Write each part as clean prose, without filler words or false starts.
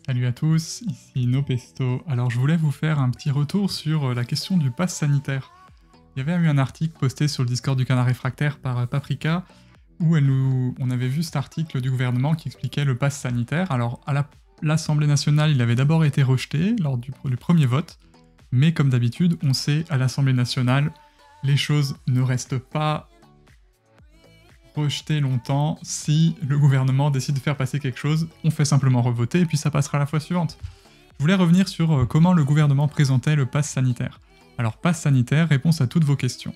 Salut à tous, ici Nopesto. Alors je voulais vous faire un petit retour sur la question du pass sanitaire. Il y avait eu un article posté sur le Discord du Canard Réfractaire par Paprika où on avait vu cet article du gouvernement qui expliquait le pass sanitaire. Alors à l'Assemblée nationale, il avait d'abord été rejeté lors du premier vote, mais comme d'habitude, on sait à l'Assemblée nationale, les choses ne restent pas rejeter longtemps. Si le gouvernement décide de faire passer quelque chose, on fait simplement revoter et puis ça passera la fois suivante. Je voulais revenir sur comment le gouvernement présentait le pass sanitaire. Alors pass sanitaire, réponse à toutes vos questions.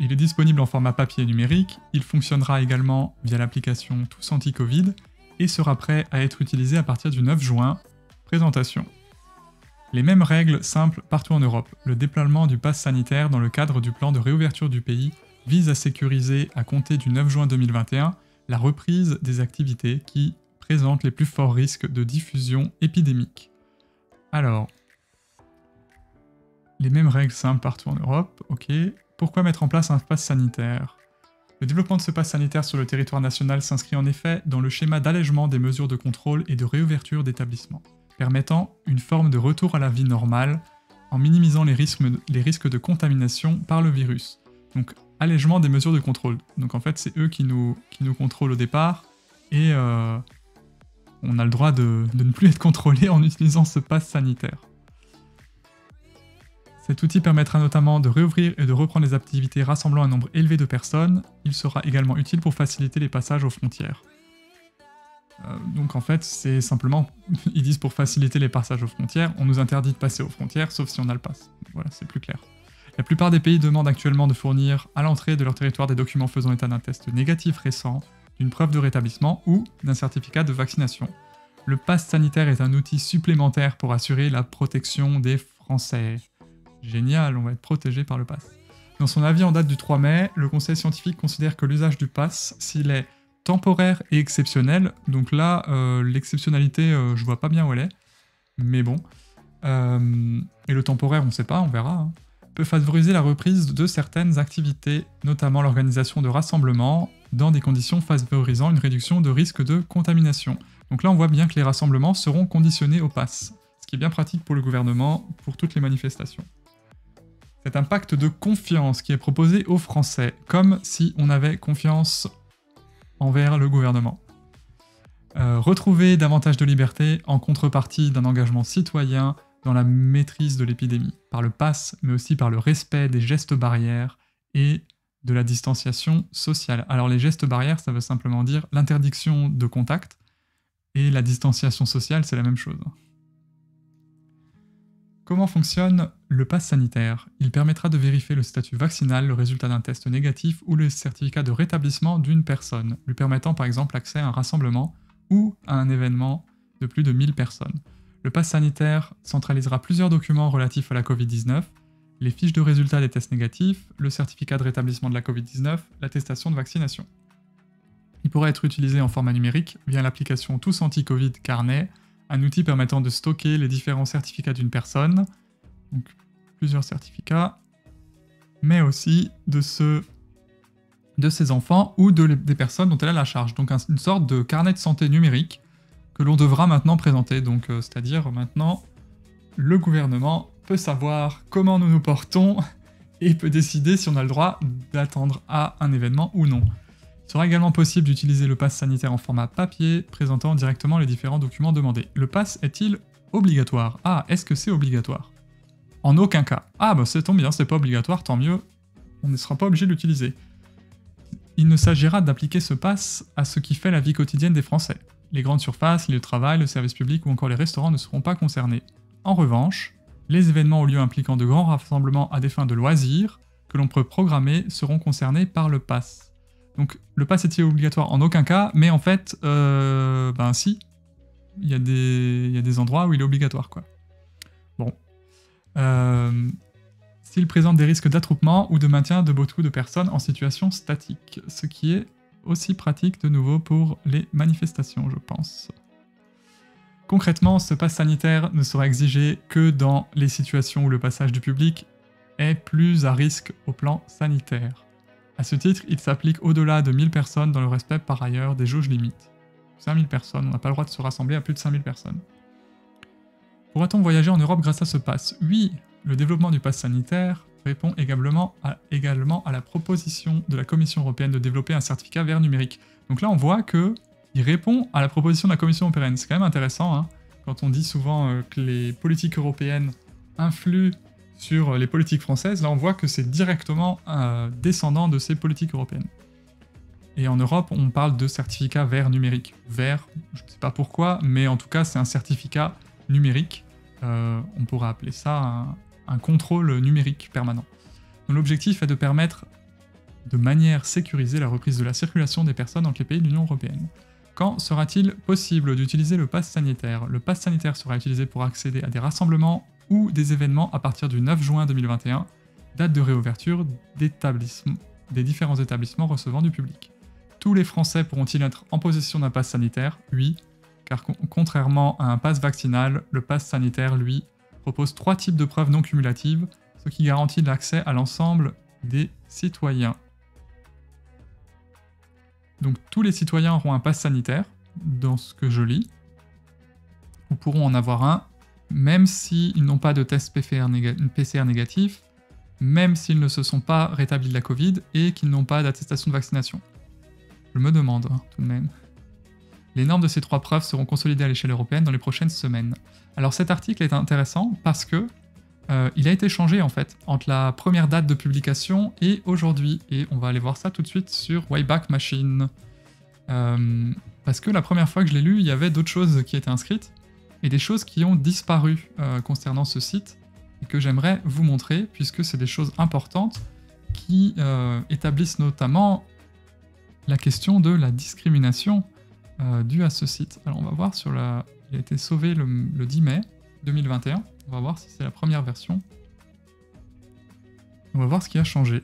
Il est disponible en format papier et numérique, il fonctionnera également via l'application Tous Anti-Covid et sera prêt à être utilisé à partir du 9 juin. Présentation. Les mêmes règles simples partout en Europe. Le déploiement du pass sanitaire dans le cadre du plan de réouverture du pays vise à sécuriser, à compter du 9 juin 2021, la reprise des activités qui présentent les plus forts risques de diffusion épidémique. Alors, les mêmes règles simples partout en Europe, ok. Pourquoi mettre en place un pass sanitaire? Le développement de ce pass sanitaire sur le territoire national s'inscrit en effet dans le schéma d'allègement des mesures de contrôle et de réouverture d'établissements, permettant une forme de retour à la vie normale en minimisant les risques de contamination par le virus. Donc, allègement des mesures de contrôle. Donc en fait, c'est eux qui nous contrôlent au départ, et on a le droit de ne plus être contrôlé en utilisant ce pass sanitaire. Cet outil permettra notamment de réouvrir et de reprendre les activités rassemblant un nombre élevé de personnes. Il sera également utile pour faciliter les passages aux frontières. Donc en fait, c'est simplement, ils disent pour faciliter les passages aux frontières, on nous interdit de passer aux frontières, sauf si on a le pass. Voilà, c'est plus clair. La plupart des pays demandent actuellement de fournir à l'entrée de leur territoire des documents faisant état d'un test négatif récent, d'une preuve de rétablissement ou d'un certificat de vaccination. Le pass sanitaire est un outil supplémentaire pour assurer la protection des Français. Génial, on va être protégé par le pass. Dans son avis en date du 3 mai, le Conseil scientifique considère que l'usage du pass, s'il est temporaire et exceptionnel, donc là, l'exceptionnalité, je vois pas bien où elle est, mais bon. Et le temporaire, on sait pas, on verra, hein, peut favoriser la reprise de certaines activités, notamment l'organisation de rassemblements, dans des conditions favorisant une réduction de risque de contamination. Donc là, on voit bien que les rassemblements seront conditionnés au pass, ce qui est bien pratique pour le gouvernement, pour toutes les manifestations. C'est un pacte de confiance qui est proposé aux Français, comme si on avait confiance envers le gouvernement. Retrouver davantage de liberté en contrepartie d'un engagement citoyen dans la maîtrise de l'épidémie, par le pass, mais aussi par le respect des gestes barrières et de la distanciation sociale. Alors les gestes barrières, ça veut simplement dire l'interdiction de contact, et la distanciation sociale, c'est la même chose. Comment fonctionne le pass sanitaire? Il permettra de vérifier le statut vaccinal, le résultat d'un test négatif ou le certificat de rétablissement d'une personne, lui permettant par exemple l'accès à un rassemblement ou à un événement de plus de 1000 personnes. Le pass sanitaire centralisera plusieurs documents relatifs à la Covid-19, les fiches de résultats des tests négatifs, le certificat de rétablissement de la Covid-19, l'attestation de vaccination. Il pourra être utilisé en format numérique via l'application Tous Anti-Covid Carnet, un outil permettant de stocker les différents certificats d'une personne, donc plusieurs certificats, mais aussi de ses enfants ou des personnes dont elle a la charge. Donc une sorte de carnet de santé numérique que l'on devra maintenant présenter. Donc c'est-à-dire maintenant, le gouvernement peut savoir comment nous nous portons et peut décider si on a le droit d'attendre à un événement ou non. Il sera également possible d'utiliser le pass sanitaire en format papier, présentant directement les différents documents demandés. Le pass est-il obligatoire? Ah, est-ce que c'est obligatoire? En aucun cas. Ah bah ça tombe bien, c'est pas obligatoire, tant mieux, on ne sera pas obligé de l'utiliser. Il ne s'agira d'appliquer ce pass à ce qui fait la vie quotidienne des Français. Les grandes surfaces, les lieux de travail, le service public ou encore les restaurants ne seront pas concernés. En revanche, les événements ou lieux impliquant de grands rassemblements à des fins de loisirs, que l'on peut programmer, seront concernés par le pass. Donc le pass est-il obligatoire? En aucun cas, mais en fait, ben si, il y a des endroits où il est obligatoire, quoi. Bon. S'il présente des risques d'attroupement ou de maintien de beaucoup de personnes en situation statique, ce qui est aussi pratique de nouveau pour les manifestations, je pense. Concrètement, ce pass sanitaire ne sera exigé que dans les situations où le passage du public est plus à risque au plan sanitaire. À ce titre, il s'applique au-delà de 1000 personnes dans le respect par ailleurs des jauges limites. 5000 personnes, on n'a pas le droit de se rassembler à plus de 5000 personnes. Pourra-t-on voyager en Europe grâce à ce pass? Oui, le développement du pass sanitaire répond également à la proposition de la Commission européenne de développer un certificat vert numérique. Donc là, on voit que il répond à la proposition de la Commission européenne. C'est quand même intéressant, hein, quand on dit souvent que les politiques européennes influent sur les politiques françaises. Là, on voit que c'est directement descendant de ces politiques européennes. Et en Europe, on parle de certificat vert numérique. Vert, je ne sais pas pourquoi, mais en tout cas, c'est un certificat numérique. On pourrait appeler ça un contrôle numérique permanent. Donc l'objectif est de permettre de manière sécurisée la reprise de la circulation des personnes entre les pays de l'Union européenne. Quand sera-t-il possible d'utiliser le pass sanitaire? Le pass sanitaire sera utilisé pour accéder à des rassemblements ou des événements à partir du 9 juin 2021, date de réouverture des différents établissements recevant du public. Tous les Français pourront-ils être en possession d'un pass sanitaire? Oui, car contrairement à un pass vaccinal, le pass sanitaire, lui, propose 3 types de preuves non cumulatives, ce qui garantit l'accès à l'ensemble des citoyens. Donc tous les citoyens auront un pass sanitaire, dans ce que je lis, ou pourront en avoir un, même s'ils n'ont pas de test PCR négatif, même s'ils ne se sont pas rétablis de la Covid et qu'ils n'ont pas d'attestation de vaccination. Je me demande, hein, tout de même. Les normes de ces 3 preuves seront consolidées à l'échelle européenne dans les prochaines semaines. Alors cet article est intéressant parce que il a été changé en fait entre la première date de publication et aujourd'hui, et on va aller voir ça tout de suite sur Wayback Machine. Parce que la première fois que je l'ai lu, il y avait d'autres choses qui étaient inscrites, et des choses qui ont disparu concernant ce site, et que j'aimerais vous montrer, puisque c'est des choses importantes qui établissent notamment la question de la discrimination due à ce site. Alors on va voir sur la... Il a été sauvé le 10 mai 2021. On va voir si c'est la première version. On va voir ce qui a changé.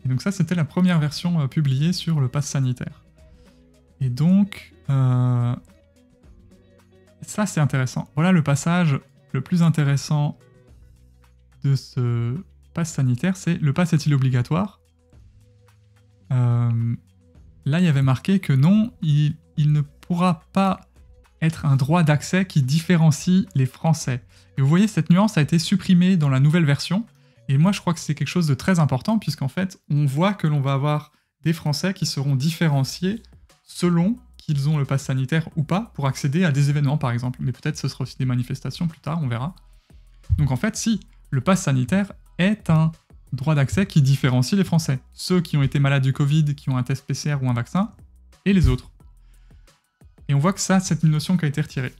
Et donc ça, c'était la première version publiée sur le pass sanitaire. Et donc... ça, c'est intéressant. Voilà le passage le plus intéressant de ce pass sanitaire, c'est le pass est-il obligatoire? Là, il y avait marqué que non, il ne pourra pas être un droit d'accès qui différencie les Français. Et vous voyez, cette nuance a été supprimée dans la nouvelle version, et moi je crois que c'est quelque chose de très important, puisqu'en fait, on voit que l'on va avoir des Français qui seront différenciés selon qu'ils ont le pass sanitaire ou pas, pour accéder à des événements par exemple. Mais peut-être ce sera aussi des manifestations plus tard, on verra. Donc en fait, si, le pass sanitaire est un droit d'accès qui différencie les Français. Ceux qui ont été malades du Covid, qui ont un test PCR ou un vaccin, et les autres. Et on voit que ça, c'est une notion qui a été retirée.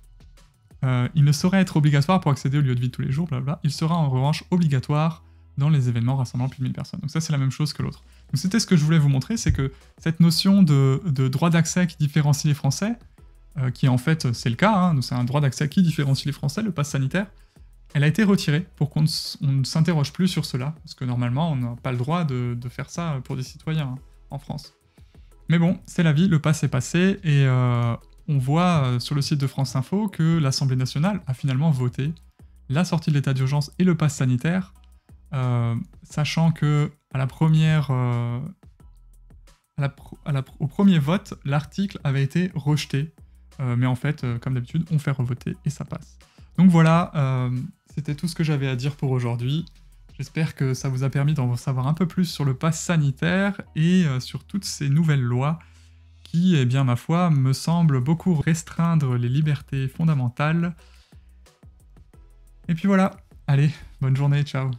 Il ne saurait être obligatoire pour accéder au lieu de vie de tous les jours, blablabla. Il sera en revanche obligatoire dans les événements rassemblant plus de 1000 personnes. Donc ça, c'est la même chose que l'autre. Donc c'était ce que je voulais vous montrer, c'est que cette notion de droit d'accès qui différencie les Français, qui en fait, c'est le cas, hein, c'est un droit d'accès qui différencie les Français, le pass sanitaire, elle a été retirée pour qu'on ne s'interroge plus sur cela, parce que normalement, on n'a pas le droit de faire ça pour des citoyens hein, en France. Mais bon, c'est la vie, le pass est passé, et on voit sur le site de France Info que l'Assemblée nationale a finalement voté la sortie de l'état d'urgence et le pass sanitaire, sachant que à la première, au premier vote, l'article avait été rejeté, mais en fait, comme d'habitude, on fait revoter et ça passe. Donc voilà, c'était tout ce que j'avais à dire pour aujourd'hui. J'espère que ça vous a permis d'en savoir un peu plus sur le pass sanitaire et sur toutes ces nouvelles lois qui, eh bien, ma foi, me semblent beaucoup restreindre les libertés fondamentales. Et puis voilà, allez, bonne journée, ciao.